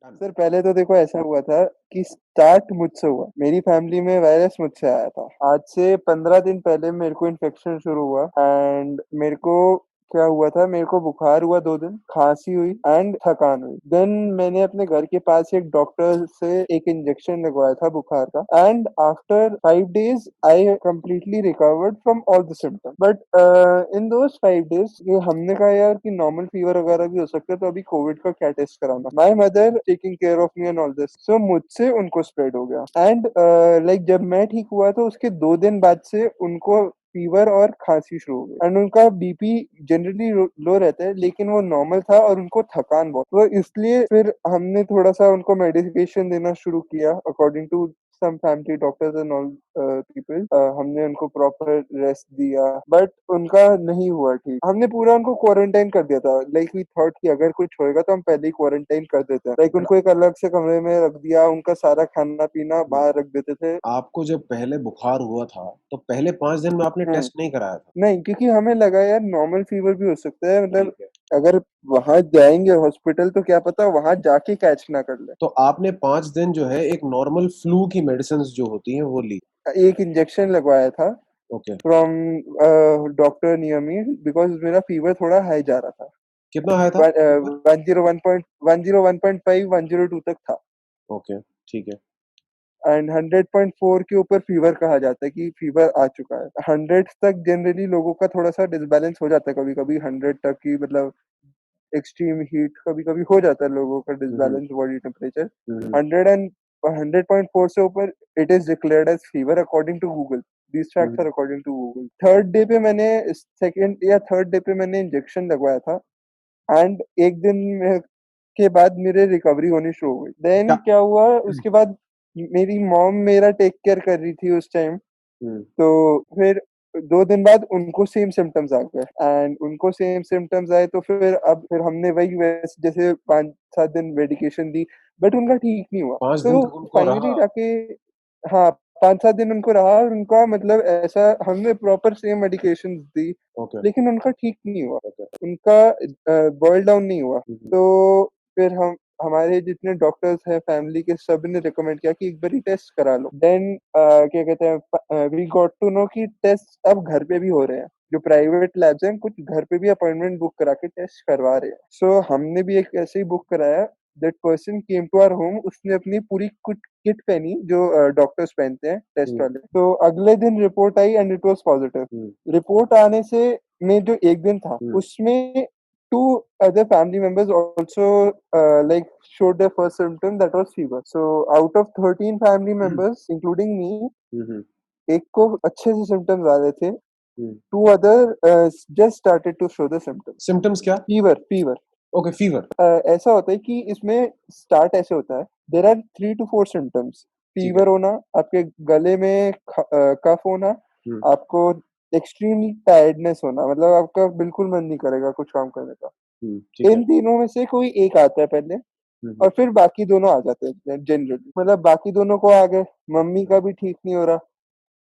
Done. Sir पहले तो देखो ऐसा हुआ था कि स्टार्ट मुझसे हुआ, मेरी फैमिली में वायरस मुझसे आया था। आज से 15 दिन पहले मेरे को इन्फेक्शन शुरू हुआ एंड मेरे को क्या हुआ था, मेरे को बुखार हुआ 2 दिन, खांसी हुई एंड थकान हुई। देन मैंने अपने घर के पास एक डॉक्टर से एक इंजेक्शन लगवाया था बुखार का and after 5 days I completely recovered from all the symptoms. But in those 5 days ये हमने कहा यार कि नॉर्मल फीवर वगैरह भी हो सकता है, तो अभी कोविड का क्या टेस्ट कराना। My mother taking care of me and all this, so मुझसे उनको स्प्रेड हो गया एंड लाइक जब मैं ठीक हुआ तो उसके 2 दिन बाद से उनको फीवर और खांसी शुरू हो गई एंड उनका बीपी जनरली लो रहता है लेकिन वो नॉर्मल था और उनको थकान बहुत, तो इसलिए फिर हमने थोड़ा सा उनको मेडिकेशन देना शुरू किया according to some family doctors and all people. हमने उनको प्रॉपर रेस्ट दिया बट उनका नहीं हुआ ठीक। हमने पूरा उनको क्वारंटाइन कर दिया था, लाइक वी थॉट कि अगर कुछ होएगा तो हम पहले ही क्वारंटाइन कर देते हैं, लाइक उनको एक अलग से कमरे में रख दिया, उनका सारा खाना पीना बाहर रख देते थे। आपको जब पहले बुखार हुआ था तो पहले 5 दिन में आपने हम्म। टेस्ट नहीं कराया था? नहीं, क्योंकि हमें लगा यार नॉर्मल फीवर भी हो सकता है, मतलब ठीक है। अगर वहां जाएंगे हॉस्पिटल तो क्या पता वहां जाके कैच ना कर ले। तो आपने 5 दिन जो है एक नॉर्मल फ्लू की मेडिसिन जो होती हैं वो ली? एक इंजेक्शन लगवाया था okay. From doctor near me because मेरा फीवर थोड़ा हाई जा रहा था। कितना हाई था फीवर? 101.5 102 तक था ओके, ठीक है। एंड 100.4 के ऊपर फीवर कहा जाता है कि फीवर आ चुका है। 100 तक जनरली लोगों का थोड़ा सा डिसबैलेंस हो जाता है, कभी कभी 100 तक की मतलब एक्सट्रीम हीट कभी कभी हो जाता है लोगों का hmm. Disbalance body temperature. Hmm. 100 से ऊपर it is declared as fever according to Google. These facts are hmm. According to Google. Third day पे मैंने सेकेंड या थर्ड डे पे मैंने इंजेक्शन लगवाया था एंड एक दिन के बाद मेरे रिकवरी होनी शुरू हो गई। देन क्या? क्या हुआ उसके बाद, मेरी मॉम मेरा टेक केयर कर रही थी उस टाइम, हम्म। तो फिर 2 दिन बाद उनको सेम सिम्टम्स आ गए एंड उनको सेम सिम्टम्स आए तो फिर अब फिर हमने वही वैसे जैसे 5-7 दिन मेडिकेशन दी बट उनका ठीक नहीं हुआ। 5 दिन तो तक उनको फाइनली रहा? जाके, हाँ, 5-7 दिन उनको रहा और उनका मतलब ऐसा हमने प्रॉपर सेम मेडिकेशन दी ओके। लेकिन उनका ठीक नहीं हुआ, ओके। उनका बॉयल डाउन नहीं हुआ। हम्म। तो फिर हम हमारे जितने डॉक्टर्स हैं फैमिली के सब ने रिकमेंड किया कि एक बार टेस्ट करा लो। देन क्या कहते हैं, वी गॉट टू नो कि टेस्ट अब घर पे भी हो रहे हैं, जो प्राइवेट लैब्स हैं कुछ घर पे भी अपॉइंटमेंट बुक करा के टेस्ट करवा रहे हैं। सो हमने भी एक ऐसे ही बुक कराया। That person came to our home, उसने अपनी पूरी किट पहनी जो डॉक्टर्स पहनते हैं टेस्ट हम्म। वाले, तो अगले दिन report I and it was positive. Hmm. Report आने से में जो एक दिन था हम्म। उसमें two other family members also like showed their first symptom, that was fever. So out of 13 family hmm. members including me, हम्म। एक को अच्छे से symptoms आ रहे थे, हम्म। two other just started to show the symptoms. Symptoms क्या? Fever. Okay, fever. ऐसा होता है कि इसमें स्टार्ट ऐसे होता है, देर आर 3 to 4 symptoms। ठीक है। फीवर होना, आपके गले में कफ होना, हम्म। आपको एक्सट्रीमली टायर्डनेस होना, मतलब आपका बिल्कुल मन नहीं करेगा कुछ काम करने का। ठीक है। इन तीनों में से कोई एक आता है पहले हम्म। और फिर बाकी दोनों आ जाते हैं जनरली, मतलब बाकी दोनों को आ गए। मम्मी का भी ठीक नहीं हो रहा,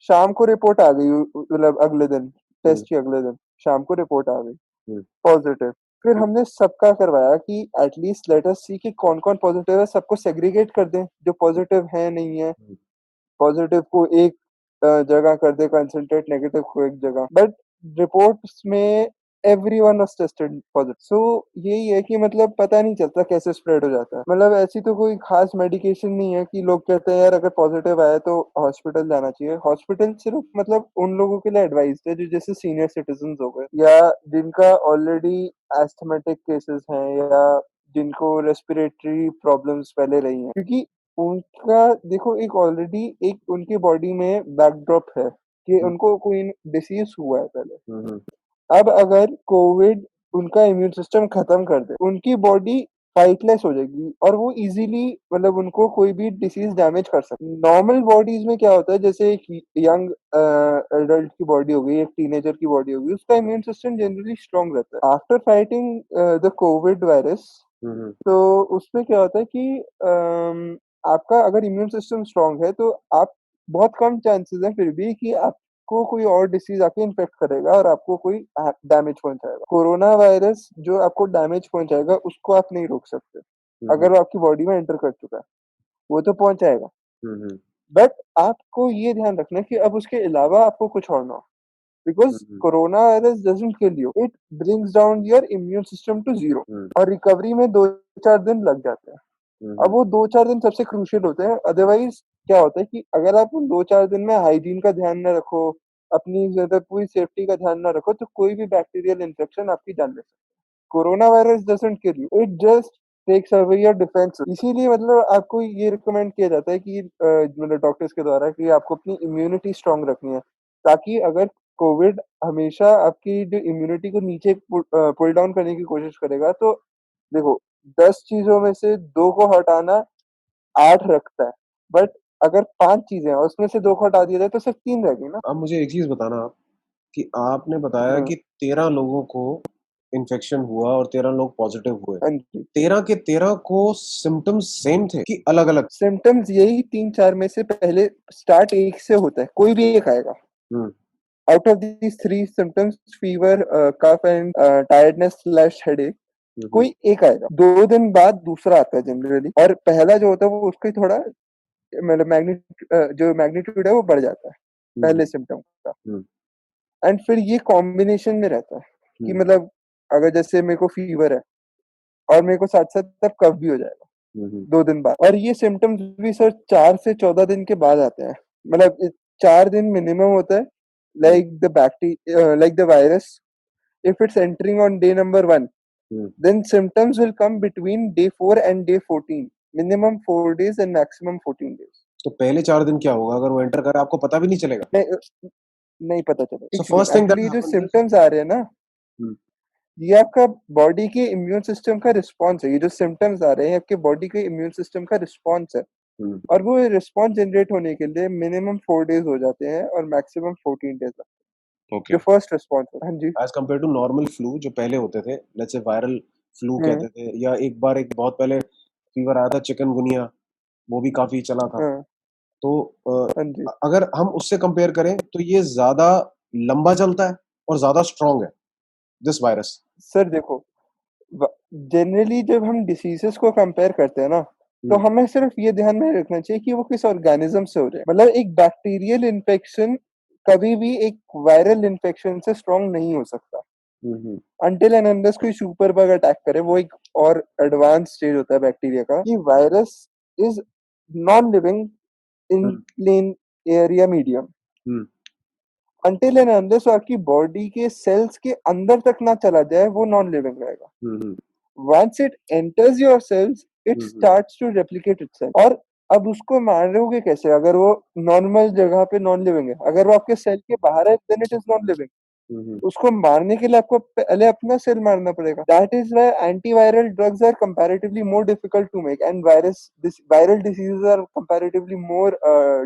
शाम को रिपोर्ट आ गई, मतलब अगले दिन हम्म। टेस्ट की, अगले दिन शाम को रिपोर्ट आ गई हम्म। पॉजिटिव। फिर हमने सबका करवाया कि एटलीस्ट लेट अस सी कि कौन कौन पॉजिटिव है, सबको सेग्रीगेट कर दें जो पॉजिटिव है नहीं है। हम्म। पॉजिटिव को एक जगह कर दे कंसंट्रेट, नेगेटिव को एक जगह, बट रिपोर्ट्स में एवरीवन वाज टेस्टेड पॉजिटिव। सो यही है कि मतलब पता नहीं चलता कैसे स्प्रेड हो जाता है, मतलब ऐसी तो कोई खास मेडिकेशन नहीं है कि लोग कहते हैं यार अगर पॉजिटिव आया तो हॉस्पिटल जाना चाहिए। हॉस्पिटल सिर्फ मतलब उन लोगों के लिए एडवाइस है जो जैसे सीनियर सिटीजन हो गए या जिनका ऑलरेडी एस्थमेटिक केसेस हैं या जिनको रेस्पिरेटरी प्रॉब्लम्स पहले रही हैं, क्योंकि उनका देखो एक ऑलरेडी एक उनकी बॉडी में बैकड्रॉप है कि हम्म। उनको कोई डिसीज हुआ है पहले। हम्म। अब अगर कोविड उनका इम्यून सिस्टम खत्म कर दे, उनकी बॉडी फाइटलेस हो जाएगी और वो इजीली मतलब उनको कोई भी डिसीज डैमेज कर सकती। नॉर्मल बॉडीज में क्या होता है, जैसे एक यंग एडल्ट की बॉडी हो गई, एक टीनेजर की बॉडी हो गई, उसका इम्यून सिस्टम जनरली स्ट्रांग रहता है after fighting the covid virus. Hmm. तो उसमें क्या होता है कि आपका अगर इम्यून सिस्टम स्ट्रांग है तो आप बहुत कम चांसेस है फिर भी कि आपको कोई और डिसीज आके इन्फेक्ट करेगा और आपको कोई डैमेज पहुंचाएगा। कोरोना वायरस जो आपको डैमेज पहुंचाएगा उसको आप नहीं रोक सकते। हम्म, अगर वो आपकी बॉडी में एंटर कर चुका है, वो तो पहुंच जाएगा। हम्म, बट आपको ये ध्यान रखना है कि अब उसके अलावा आपको कुछ और ना हो, because hmm, corona virus doesn't kill you, it brings down your immune system to zero, hmm, और रिकवरी में 2-4 दिन लग जाते हैं। अब हम्म, वो 2-4 दिन सबसे क्रूशियल होते हैं, अदरवाइज क्या होता है कि अगर आप उन 2-4 दिन में हाइजीन का ध्यान ना रखो, अपनी ज्यादा पूरी सेफ्टी का ध्यान ना रखो, तो कोई भी बैक्टीरियल इन्फेक्शन आपकी जान ले सकता है। Corona virus doesn't kill you, it just takes away your defence. इसीलिए मतलब आपको ये रिकमेंड किया जाता है कि मतलब डॉक्टर्स के द्वारा कि आपको अपनी इम्यूनिटी स्ट्रांग रखनी है, ताकि अगर कोविड हमेशा आपकी जो इम्यूनिटी को नीचे पुल डाउन करने की कोशिश करेगा, तो देखो 10 चीजों में से 2 को हटाना 8 रखता है, बट अगर 5 चीजें हैं और उसमें से 2 को हटा दिया जाए तो सिर्फ 3 रह गई ना। अब मुझे एक चीज बताना आप कि आपने बताया हम्म। कि 13 लोगों को इन्फेक्शन हुआ और 13 लोग पॉजिटिव हुए। हाँ जी। 13 के 13 को सिम्टम्स सेम थे कि अलग अलग? सिम्टम्स यही 3-4 में से पहले स्टार्ट एक से होता है, कोई भी एक आएगा। Hmm, out of these 3 symptoms, fever, cough and tiredness slash headache, hmm, कोई एक आएगा। 2 दिन बाद दूसरा आता है जनरली, और पहला जो होता है वो उसका थोड़ा मतलब जो मैग्नीट्यूड है वो बढ़ जाता है हम्म, पहले सिम्टम का। हम्म, एंड फिर ये कॉम्बिनेशन में रहता है कि हम्म, मतलब अगर जैसे मेरे को फीवर है और मेरे को साथ साथ तब कफ भी हो जाएगा हम्म, 2 दिन बाद, और ये सिम्टम्स भी सर 4 से 14 दिन के बाद आते हैं। मतलब 4 दिन मिनिमम होता है, hmm, like the virus, if it's entering on day number 1, hmm. then symptoms will come between day 4 and day 14, minimum 4 days and maximum 14 days। तो पहले 4 दिन क्या होगा अगर वो एंटर करे, आपको पता भी नहीं चलेगा? नहीं, नहीं पता चला। सो एक second, first thing that actually जो हैपेंस इज सिम्टम्स आ रहे हैं ना, ये आपका बॉडी के इम्यून सिस्टम का रिस्पॉन्स है। ये जो सिम्टम्स आ रहे हैं आपके बॉडी के इम्यून सिस्टम का रिस्पॉन्स है, और वो रिस्पॉन्स जनरेट होने के लिए मिनिमम 4 डेज हो जाते हैं और मैक्सिमम 14 डेज लगते हैं। ओके। जो फर्स्ट रिस्पॉन्स है, हाँ जी। As compare to normal flu जो पहले होते थे, लेट्स से वायरल फ्लू हम्म। कहते थे, या एक बार एक बहुत पहले फीवर आया था चिकनगुनिया, वो भी काफी चला था। हाँ। तो हाँ जी। अगर हम उससे कंपेयर करें तो ये ज्यादा लंबा चलता है और ज्यादा स्ट्रांग है, दिस वायरस। सर देखो, जनरली जब हम डिसीजेस को कंपेयर करते हैं ना, तो हम्म, हमें सिर्फ ये ध्यान में रखना चाहिए कि वो किस ऑर्गेनिज्म से हो रहे हैं। मतलब एक बैक्टीरियल इन्फेक्शन कभी भी एक वायरल इन्फेक्शन से स्ट्रांग नहीं हो सकता, हम्म, अनटिल एंड अनलेस कोई सुपर बग अटैक करे। वो एक और एडवांस स्टेज होता है बैक्टीरिया का, कि virus is non living in hmm, plain air या medium, hmm, until and unless वो आपकी बॉडी के सेल्स के अंदर तक ना चला जाए, वो नॉन लिविंग रहेगा। हम्म, Once it enters your cells, it hmm, starts to replicate itself। और अब उसको मारोगे कैसे? अगर वो नॉर्मल जगह पे नॉन लिविंग है, अगर वो आपके सेल के बाहर है, then it is non living. Hmm, उसको मारने के लिए आपको पहले अपना सेल मारना पड़ेगा। That is why antiviral drugs are comparatively more difficult to make, and viral diseases are comparatively more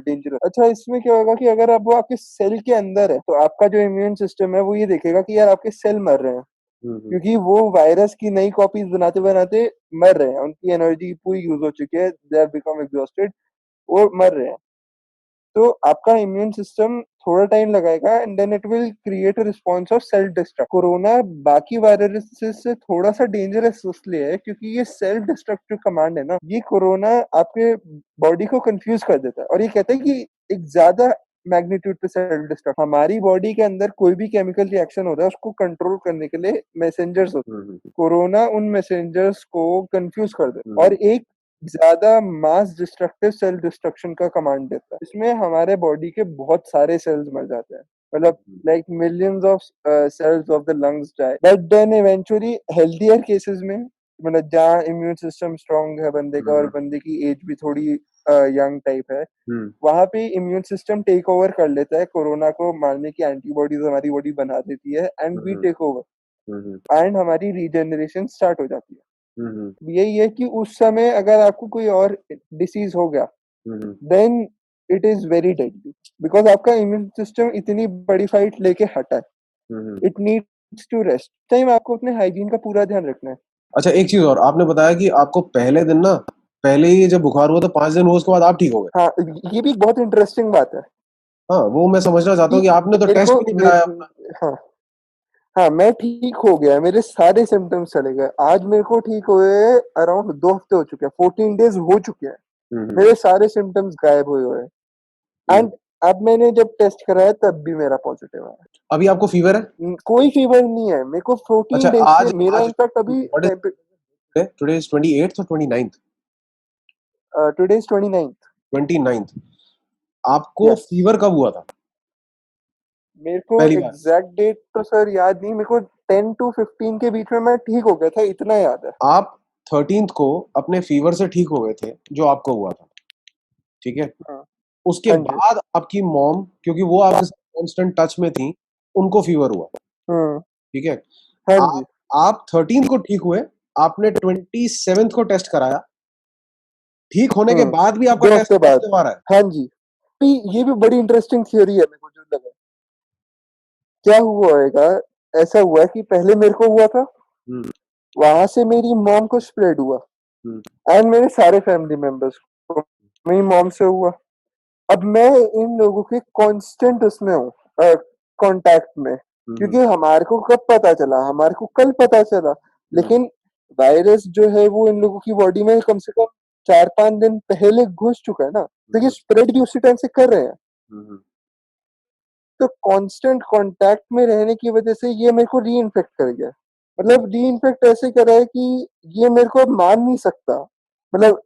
dangerous. अच्छा, इसमें क्या होगा कि अगर अब वो आपके सेल के अंदर है, तो आपका जो इम्यून सिस्टम है वो ये देखेगा कि यार आपके सेल मर रहे हैं, हम्म, क्योंकि वो वायरस की नई कॉपीज बनाते बनाते मर रहे हैं, उनकी एनर्जी पूरी यूज हो चुकी है, दे हैव बिकम एग्जॉस्टेड, वो मर रहे हैं। तो आपका इम्यून सिस्टम थोड़ा टाइम लगाएगा, and then it will create a response of self destruct. Corona बाकी वायरस से थोड़ा सा डेंजरस इसलिए है क्योंकि ये सेल्फ डिस्ट्रक्टिव कमांड है ना, ये कोरोना आपके बॉडी को कंफ्यूज कर देता है, और ये कहता है कि एक ज्यादा मैग्नीट्यूड पे सेल्फ डिस्ट्रक्ट। हमारी बॉडी के अंदर कोई भी केमिकल रिएक्शन होता है, उसको कंट्रोल करने के लिए मैसेंजर्स होते हैं। कोरोना उन मैसेंजर्स को कंफ्यूज कर देता है और एक ज्यादा मास डिस्ट्रक्टिव सेल डिस्ट्रक्शन का कमांड देता है। इसमें हमारे बॉडी के बहुत सारे सेल्स मर जाते हैं, मतलब like millions of cells of the lungs die, but then eventually healthier cases में, मतलब जहाँ इम्यून सिस्टम स्ट्रांग है बंदे का और बंदे की एज भी थोड़ी यंग टाइप है, वहां पे इम्यून सिस्टम टेक ओवर कर लेता है, कोरोना को मारने की एंटीबॉडीज हमारी बॉडी बना देती है, and we take over, and हमारी रीजनरेशन स्टार्ट हो जाती है। यही है कि उस समय अगर आपको कोई और डिसीज हो गया, then it is very deadly, because आपका इम्यून सिस्टम इतनी बड़ी फाइट लेके हटा है, it needs to rest. Time आपको अपने हाइजीन का पूरा ध्यान रखना है। अच्छा, एक चीज और, आपने बताया कि आपको पहले दिन ना, पहले ही जब बुखार हुआ तो 5 दिन हुआ, उसके बाद आप ठीक हो गए। हाँ, ये भी एक बहुत इंटरेस्टिंग बात है हाँ, वो मैं समझना चाहता कि हूँ कि आपने तो मेरे टेस्ट को भी नहीं कराया अपना। हाँ, हाँ, मैं ठीक हो गया, मेरे सारे सिम्पटम्स चले गए। आज मेरे को ठीक हुए अराउंड 2 हफ्ते हो चुके हैं, 14 डेज़ हो चुके हैं। हम्म। मेरे सारे सिम्पटम्स गायब हुए हुए हैं हम्म। एंड अब मैंने जब टेस्ट कराया तब भी मेरा पॉजिटिव आया। अभी आपको फीवर है? कोई फीवर नहीं है मेरे को 14 अच्छा, डेज़ से। आज मेरा आज इनफैक्ट अभी what is today is 28th और 29th? Today is 29th। 29th। आपको यस। फीवर कब हुआ था मेरे को पहली बार? एग्जैक्ट डेट तो सर याद नहीं, मेरे को 10 टू 15 के बीच में मैं ठीक हो गया था, इतना याद है। आप 13th को अपने फीवर से ठीक हो गए थे जो आपको हुआ था, ठीक है? हाँ। उसके हाँ जी। बाद आपकी मॉम, क्योंकि वो आपके साथ कांस्टेंट टच में थी, उनको फीवर हुआ, हम्म। ठीक है? हाँ आप जी। आप 13th को ठीक हुए, आपने 27th को टेस्ट कराया, ठीक होने के बाद भी आपका 2 टेस्ट हफ्ते बाद। पॉजिटिव आ रहा है। हाँ जी। ये भी बड़ी इंटरेस्टिंग थ्योरी है मेरे को जो लगा। क्या हुआ होगा, ऐसा हुआ कि पहले मेरे को हुआ था, हम्म। वहां से मेरी मॉम को स्प्रेड हुआ हम्म। एंड मेरे सारे फैमिली मेंबर्स को। मेरी मॉम से हुआ। अब मैं इन लोगों के कांस्टेंट उसमें हूँ, कांटेक्ट में, हम्म। क्योंकि हमारे को कब पता चला, हमारे को कल पता चला, हम्म। लेकिन वायरस जो है वो इन लोगों की बॉडी में कम से कम 4-5 दिन पहले घुस चुका है ना, तो ये हम्म। स्प्रेड भी उसी टाइम से कर रहे हैं। हम्म। तो कांस्टेंट कांटेक्ट में रहने की वजह से ये मेरे को री इन्फेक्ट कर गया। मतलब री इन्फेक्ट ऐसे करा है कि ये मेरे को अब मान नहीं सकता। मतलब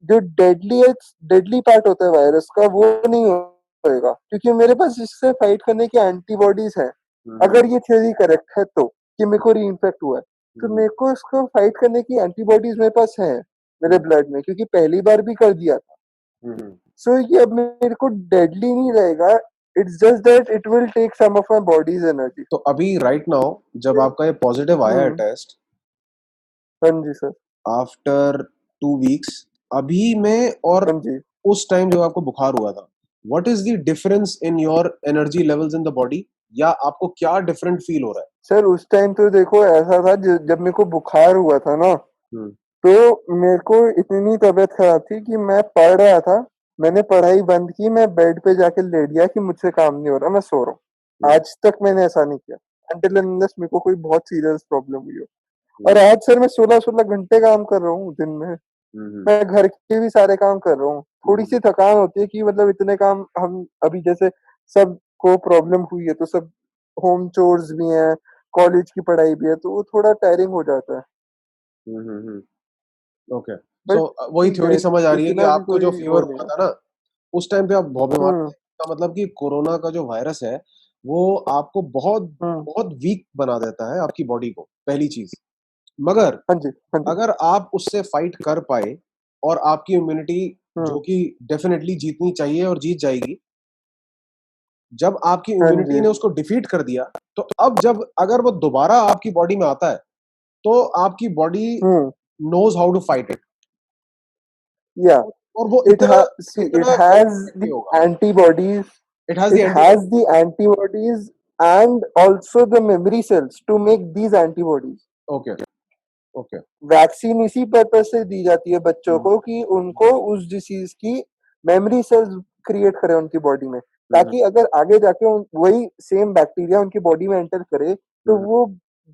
जो डेडली पार्ट होता है वायरस का वो नहीं होएगा, क्योंकि मेरे पास इससे फाइट करने की एंटीबॉडीज हैं। हम्म। अगर ये थ्योरी करेक्ट है तो, कि मेरे को री इन्फेक्ट हुआ है, तो हम्म। मेरे को इसको फाइट करने की एंटीबॉडीज मेरे पास है, मेरे हम्म। ब्लड में, क्योंकि पहली बार भी कर दिया था। हम्म। सो ये अब मेरे को डेडली नहीं रहेगा। It's just that it will take some of my body's energy. तो अभी राइट नाउ जब आपका ये पॉजिटिव आया है हम्म। टेस्ट, हाँ जी सर। आफ्टर 2 वीक्स, अभी में और हाँ जी। उस टाइम जब आपको बुखार हुआ था, what is the difference in your energy levels in the body, या आपको क्या डिफरेंट फील हो रहा है? सर उस टाइम तो देखो ऐसा था, जब मेरे को बुखार हुआ था ना, हम्म। तो मेरे को इतनी तबीयत खराब थी कि मैं पढ़ रहा था। मैंने पढ़ाई बंद की, मैं बेड पे जाके लेट गया कि मुझसे काम नहीं हो रहा, मैं सो रहा हूँ। हम्म। आज तक मैंने ऐसा नहीं किया अनटिल अनलेस मेरे को कोई बहुत सीरियस प्रॉब्लम हुई हो। और हम्म। आज सर मैं 16-16 घंटे काम कर रहा हूँ दिन में। हम्म। मैं घर के भी सारे काम कर रहा हूँ। थोड़ी हम्म। सी थकान होती है कि मतलब इतने काम हम अभी जैसे सबको प्रॉब्लम हुई है, तो सब होम चोर्स भी हैं, कॉलेज की पढ़ाई भी है, तो वो थोड़ा टायरिंग हो जाता है। हम्म। ओके। सो बट वही ठीक थ्योरी है, समझ आ रही है कि इतना भी आपको जो कोई वो फीवर नहीं हुआ है। था ना, उस टाइम पे आप बहुत बीमार थे। हम्म। इसका मतलब कि कोरोना का जो वायरस है, वो आपको बहुत हम्म। बहुत वीक बना देता है आपकी बॉडी को, पहली चीज। मगर हाँ जी। हाँ जी। अगर आप उससे फाइट कर पाए और आपकी इम्यूनिटी, हम्म। जो कि डेफिनेटली जीतनी चाहिए और जीत जाएगी, जब आपकी हाँ इम्यूनिटी जी। ने उसको डिफीट कर दिया, तो अब जब अगर वो दोबारा आपकी बॉडी में आता है, तो आपकी body hmm. Knows how to fight it. या और वो it इतना has see it इतना has the effective होगा। antibodies. It has the It has antibody. the antibodies and also the memory cells to make these antibodies. Okay. Okay. Vaccine इसी purpose से दी जाती है बच्चों को कि उनको उस डिसीज की मेमोरी सेल्स क्रिएट करें उनकी बॉडी में, ताकि अगर आगे जाके वही सेम बैक्टीरिया उनकी बॉडी में एंटर करे, तो वो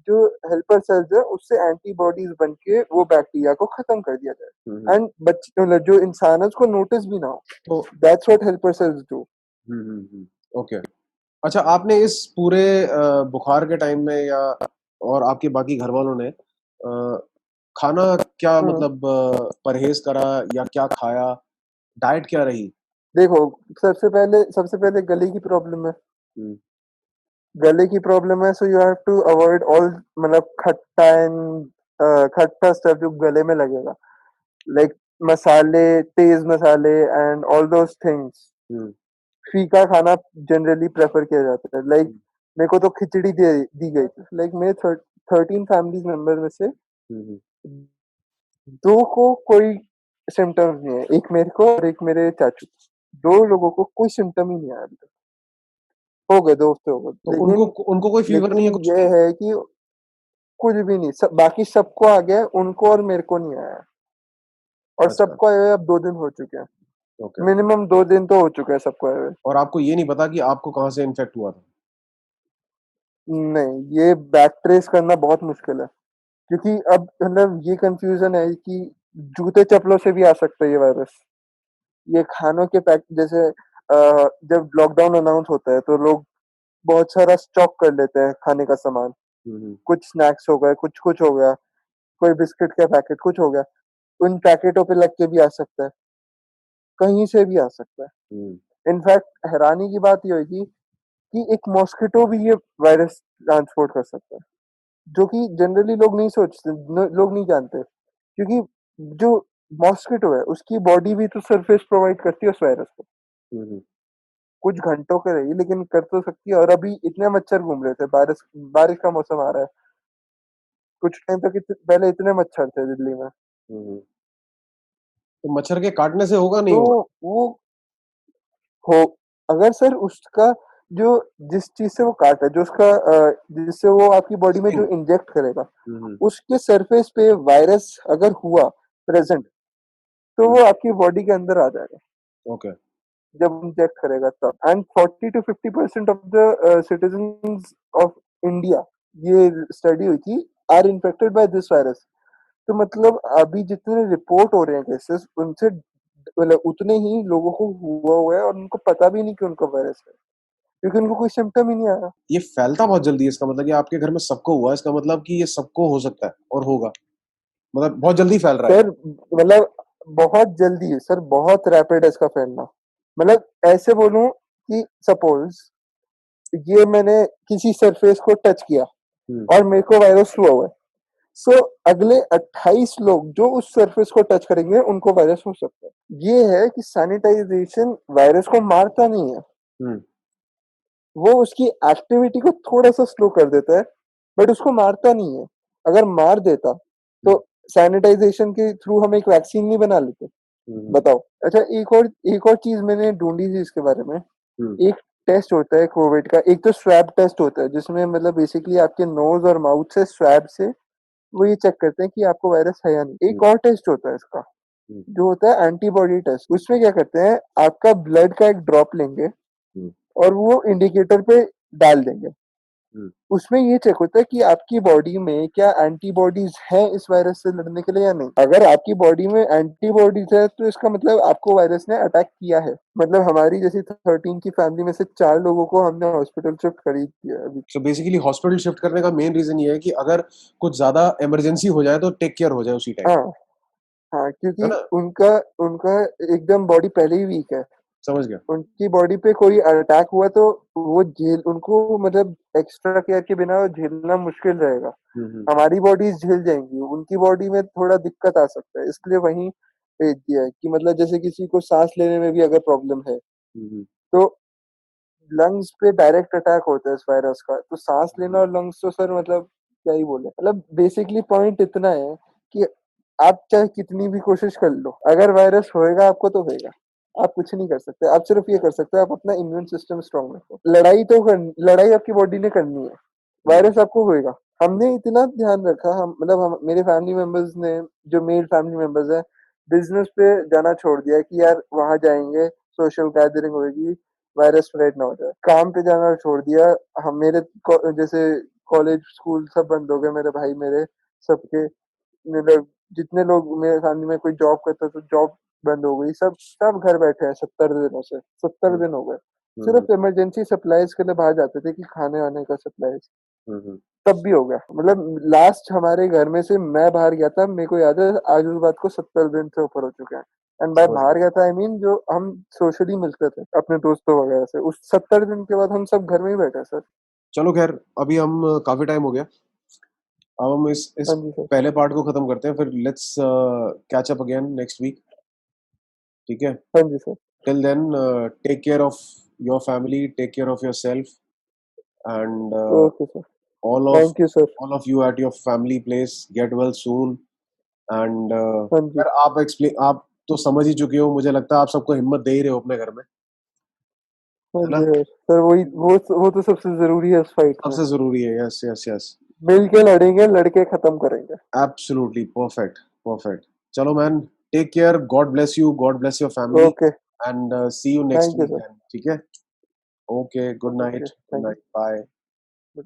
जो हेल्पर सेल्स है उससे एंटीबॉडीज बन के वो बैक्टीरिया को खत्म कर दिया जाए एंड बच्चे मतलब जो इंसान है उसको नोटिस भी ना हो। तो that's what helper cells do. Okay. अच्छा, आपने इस पूरे बुखार के टाइम में या और आपके बाकी घर वालों ने खाना क्या, मतलब परहेज करा या क्या खाया, डाइट क्या रही? देखो, सबसे पहले गले की प्रॉब्लम है। हम्म। गले की प्रॉब्लम है, so you have to avoid all, मतलब खट्टा एंड खट्टा स्टफ जो गले में लगेगा, लाइक मसाले, तेज मसाले एंड ऑल दोस थिंग्स। हम्म। फीका खाना जनरली प्रेफर किया जाता है। लाइक मेरे को तो खिचड़ी दी गई थी। लाइक मेरे 13 फैमिली मेंबर में से हम्म। 2 को कोई सिम्टम्स नहीं है, एक मेरे को और एक मेरे चाचू को। 2 लोगों को कोई सिम्टम ही नहीं आया अभी तक। हो गए, 2 हफ्ते हो तो गए, उनको लेकिन उनको कोई फीवर नहीं लेकिन है, कुछ ये नहीं? है कि कुछ भी नहीं, बाकी सबको आ गया है, उनको और मेरे को नहीं आया। और अच्छा। सबको आए हुए अब 2 दिन हो चुके हैं। ओके। मिनिमम 2 दिन तो हो चुके हैं सबको आए हुए। और आपको ये नहीं पता कि आपको कहाँ से इन्फेक्ट हुआ था? नहीं, ये बैक ट्रेस करना बहुत मुश्किल है, क्योंकि अब मतलब ये कंफ्यूजन है कि जूते चप्पलों से भी आ सकता है ये वायरस। ये खानों के पैक जैसे जब लॉकडाउन अनाउंस होता है तो लोग बहुत सारा स्टॉक कर लेते हैं खाने का सामान। हुँ, हुँ, कुछ स्नैक्स हो गए, कुछ कुछ हो गया, कोई बिस्किट का पैकेट कुछ हो गया, उन पैकेटों पे लग के भी आ सकता है, कहीं से भी आ सकता हुँ, है। इनफैक्ट हैरानी की बात ये होगी कि एक मॉस्किटो भी ये वायरस ट्रांसपोर्ट कर सकता है, जो कि जनरली लोग नहीं सोचते, लोग नहीं जानते, क्योंकि जो मॉस्किटो है उसकी बॉडी भी तो सरफेस प्रोवाइड करती है उस वायरस को। हुँ, हुँ। कुछ घंटों के लिए लेकिन कर तो सकती है, और अभी इतने मच्छर घूम रहे थे, बारिश बारिश का मौसम आ रहा है, कुछ टाइम तक पहले इतने मच्छर थे दिल्ली में। हुँ, हुँ। तो मच्छर के काटने से होगा नहीं तो होगा? वो हो अगर सर उसका जो जिस चीज से वो काटा है, जो उसका जिससे वो आपकी बॉडी में जो स्टिंग। इंजेक्ट करेगा, हुँ, हुँ, उसके सरफेस पे वायरस अगर हुआ प्रेजेंट, तो हुँ। वो आपकी बॉडी के अंदर आ जाएगा ओके। जब इंजेक्ट करेगा तब। And 40 to 50% of the citizens of India, ये स्टडी हुई थी, are infected by this virus. तो मतलब अभी जितने रिपोर्ट हो रहे हैं केसेस, उनसे मतलब उतने ही लोगों को हुआ हुआ है और उनको पता भी नहीं कि उनका वायरस है, क्योंकि उनको कोई सिम्टम ही नहीं आया। ये फैलता बहुत जल्दी है, इसका मतलब कि आपके घर में सबको हुआ है, इसका मतलब कि ये सबको हो सकता है और होगा। मतलब बहुत जल्दी फैल रहा है ये। सर मतलब बहुत जल्दी है सर, बहुत रैपिड है इसका फैलना। मतलब ऐसे बोलूं कि सपोज ये मैंने किसी सरफेस को टच किया हुँ, और मेरे को वायरस हुआ हुआ है, सो अगले 28 लोग जो उस सरफेस को टच करेंगे उनको वायरस हो सकता है। ये है कि सैनिटाइजेशन वायरस को मारता नहीं है, हुँ, वो उसकी एक्टिविटी को थोड़ा सा स्लो कर देता है, बट उसको मारता नहीं है। अगर मार देता हुँ, तो सैनिटाइजेशन के थ्रू हम एक वैक्सीन नहीं बना लेते? हुँ, हुँ, बताओ। अच्छा, एक और चीज मैंने ढूंढी थी इसके बारे में। हुँ, एक टेस्ट होता है कोविड का, एक तो स्वैब टेस्ट होता है जिसमें मतलब बेसिकली आपके नोज और माउथ से स्वैब से वो ये चेक करते हैं कि आपको वायरस है या नहीं। हुँ, एक और टेस्ट होता है इसका, हुँ, जो होता है एंटीबॉडी टेस्ट। उसमें क्या करते हैं, आपका ब्लड का एक ड्रॉप लेंगे हुँ, और वो इंडिकेटर पे डाल देंगे। हुँ। उसमें ये चेक होता है कि आपकी बॉडी में क्या एंटीबॉडीज हैं इस वायरस से लड़ने के लिए या नहीं। अगर आपकी बॉडी में एंटीबॉडीज है तो इसका मतलब आपको वायरस ने अटैक किया है। मतलब हमारी जैसी 13 की फैमिली में से 4 लोगों को हमने हॉस्पिटल शिफ्ट कर ही दिया अभी। सो बेसिकली हॉस्पिटल शिफ्ट करने का मेन रीज़न ये है कि अगर कुछ ज़्यादा इमरजेंसी हो जाए तो टेक केयर हो जाए उसी टाइम, हाँ, हाँ, है क्योंकि ना? उनका उनका एकदम बॉडी पहले ही वीक है। समझ गया। उनकी बॉडी पे कोई अटैक हुआ तो वो झेल उनको मतलब एक्स्ट्रा केयर के बिना झेलना मुश्किल रहेगा। हुँ, हुँ, हमारी बॉडीज झेल जाएंगी, उनकी बॉडी में थोड़ा दिक्कत आ सकता है, इसलिए वहीं भेज दिया है कि मतलब जैसे किसी को सांस लेने में भी अगर प्रॉब्लम है हुँ, हुँ, तो लंग्स पे डायरेक्ट अटैक होता है इस वायरस का, तो सांस लेना हुँ, और लंग्स तो सर मतलब क्या ही बोले। मतलब बेसिकली पॉइंट इतना है कि आप चाहे कितनी भी कोशिश कर लो, अगर वायरस होएगा आपको तो होएगा। आप कुछ नहीं कर सकते, आप सिर्फ ये कर सकते हो, आप अपना इम्यून सिस्टम स्ट्रांग रखो। लड़ाई आपकी बॉडी ने करनी है, हुँ, वायरस आपको होएगा। हमने इतना ध्यान रखा, हम मतलब हम मेरे फैमिली मेंबर्स ने, जो मेल फैमिली मेंबर्स हैं, बिजनेस पे जाना छोड़ दिया कि यार वहां जाएंगे, सोशल गैदरिंग होगी, वायरस स्प्रेड ना हो जाए। काम पे जाना छोड़ दिया। हम मेरे जैसे कॉलेज स्कूल सब बंद हो गए, मेरे भाई मेरे सबके, मतलब जितने लोग मेरे फैमिली में कोई जॉब करता तो जॉब बंद हो गई। सब सब घर बैठे हैं 70 दिनों से, 70 दिन हो गए। हुँ, हुँ, सिर्फ इमरजेंसी सप्लाईज के लिए बाहर जाते थे कि खाने वाने का सप्लाईज, हुँ, हुँ। तब भी हो गया। मतलब लास्ट हमारे घर में से मैं बाहर गया था, मेरे को याद है आज उस बात को 70 दिन से ऊपर हो चुके हैं। एंड बाय समझ गया। बाहर गया था आई मीन जो हम सोशली मिलते थे अपने दोस्तों वगैरह से, उस 70 दिन के बाद हम सब घर में ही बैठे हैं सर। चलो ख़ैर अभी हम काफ़ी टाइम हो गया। अब हम इस हाँ जी सर। पहले पार्ट को खत्म करते हैं, फिर let's catch up again next week, ठीक है? हाँ जी sir. Till then take care of your family, take care of yourself and okay sir. all of thank you sir. all of you at your family place get well soon and हाँ जी। यार आप तो समझ ही चुके हो, मुझे लगता है आप सबको हिम्मत दे ही रहे हो अपने घर में, हाँ है जी ना? सर। सर वही वो तो सबसे जरूरी है इस फाइट में। सबसे ज़रूरी है। Yes, yes, yes. मिल के लड़ेंगे, लड़के खत्म करेंगे। Absolutely perfect, perfect. चलो man, take care, God bless you, God bless your family okay. And see you next thank you week sir. Then, ठीक है? Okay, good okay night, good thank night, bye. You.